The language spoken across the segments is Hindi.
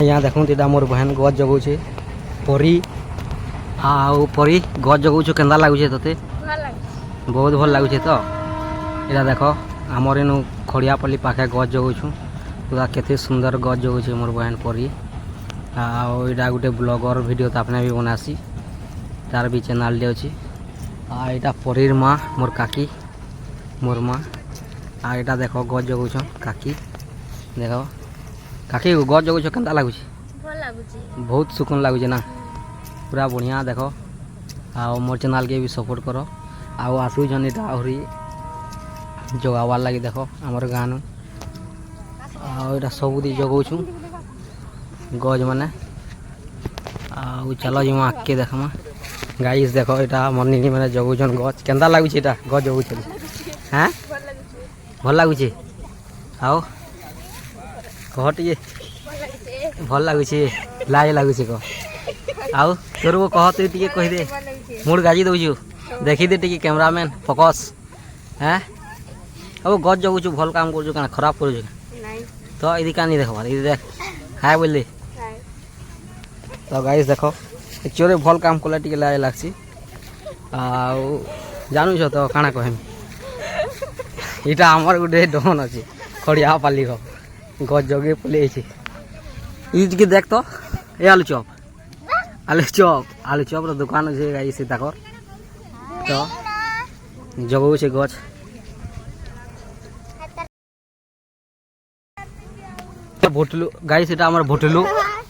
यहाँ देखूँ यहाँ मोर बहन गज जगौछे परी परी गज जगौछ केन्दा लगुचे तोते बहुत भल लगुचे तो यहाँ देख आमर इनू खड़ियापल्ली पाखे गज जगौछु पूरा केते सुंदर गज जगौछे मोर बहन परी आटा गोटे ब्लॉगर वीडियो तो आपने भी बनासी तार भी चैनल टे अच्छी आटा परीर माँ मोर काकी मोर माँ आटा देख गज जगौछ काकी देख काकी गज जगौछ केन्ता लगुच बहुत सुकून लगुच ना पूरा बढ़िया देख मोर चैनल के भी सपोर्ट कर आसुचन इटा आहरी जगावार लगी देख आमर गाँव आटा सबुदी जगौछु गज माने चलो जीमा आगे देखमा गाइस देख यहाँ मनी मैंने जगौछन गज केन्ता लगुच गज जगौछ हाँ भल लगुच आओ कह टे भल लगुच लाज लगुच कह आउ तोर वो कह तु टे कहीदे मुड़ गाजी दौचु देखीदे टे कैमरामैन फोकस हाँ अब गज जगुचु भल काम कर खराब कर तो इदी का नहीं देखबार इदी देख हाय बोल तो गाइस देख एक्चुअली भल काम कले टे लाज लागसी जानूछ तो काଣା कहमी इटा आमर गोटे डन अच्छे खड़िया पाली गज जगे पलि टे देख तो ये आलू चप दुकान अच्छे गाइस ताकर तो जगौ से गज भोटलू गाइस इटा आमर भोटलू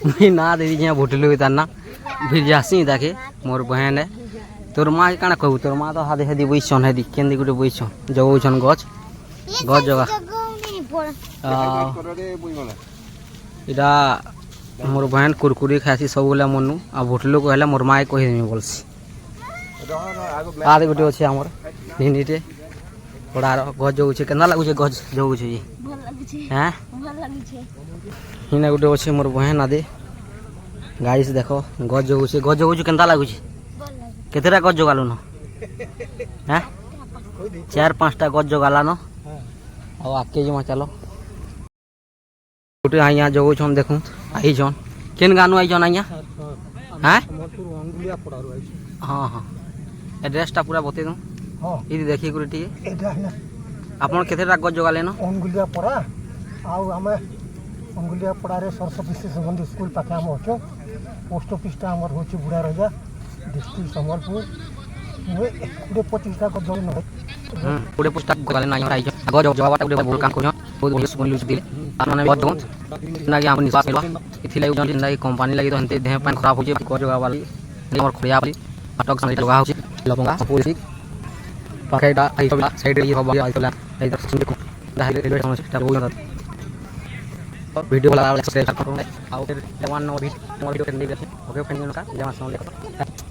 मुई ना दे दी भोटलू तार ना फिर जासी ताके मोर बहन है तोर माँ के काଣା कहू तोर माँ तो हादे हादी बैसन हेदी केंदी गोटे बैसन जगौछन गज जगह इटा मोर बहन कुरकुरी खासी सब बोले मनु आ भोटलू कहले मोर माँ कहीदेमी बोलसी आदे गोटे अच्छे आमर भिंडीटे पड़ार गज जगुचे केन्दा लगुचे गज जगुचे हाँ हिना गोटे अच्छे मोर बहन आदे गाइस देख गज जगुचे केन्ता लगुचे केतेटा गज जगालु न हाँ 4-5टा गज जगाला न आगे जमा चलो गोटे यहाँ जगौछन देखूँ आईछन केन गानु आईछन आइया हाँ हाँ हाँ एड्रेसटा पूरा बते दूँ ये देखिए गोटे टी आपन केतेटा गज जगाले न अंगुलिया पड़ा आमे अंगुलिया पड़ा रे सरस्वती शिशु मंदिर स्कूल पाखे आम अच्छे पोस्ट ऑफिसटा आमर होची बुढ़ा रजा डिस्ट्रिक्ट संबलपुर 20-25टा गज जगन पूरे पोस्टा गले ना आइछ गज जवाबाटा गोटे बोल काम करछ बहुत बढ़िया सुन लुच दिले माने गज जगन ना कि हम निश्वास मिलवा इथि लागि जन जिंदा कंपनी लागि तो हनते देह पान खराब होजे गज जगावाली हमर खड़िया वाली अटक संग लगा होचे लबंगा पुलिस पाकेटा आई साइड ये हो आइतला आई तक सुन देखो दाहिले रेलवे समस्या हो वीडियो वाला सब्सक्राइब करो आ फिर जवान नो वीडियो मोर वीडियो के नहीं देखे ओके फ्रेंड का जवान सुन देखो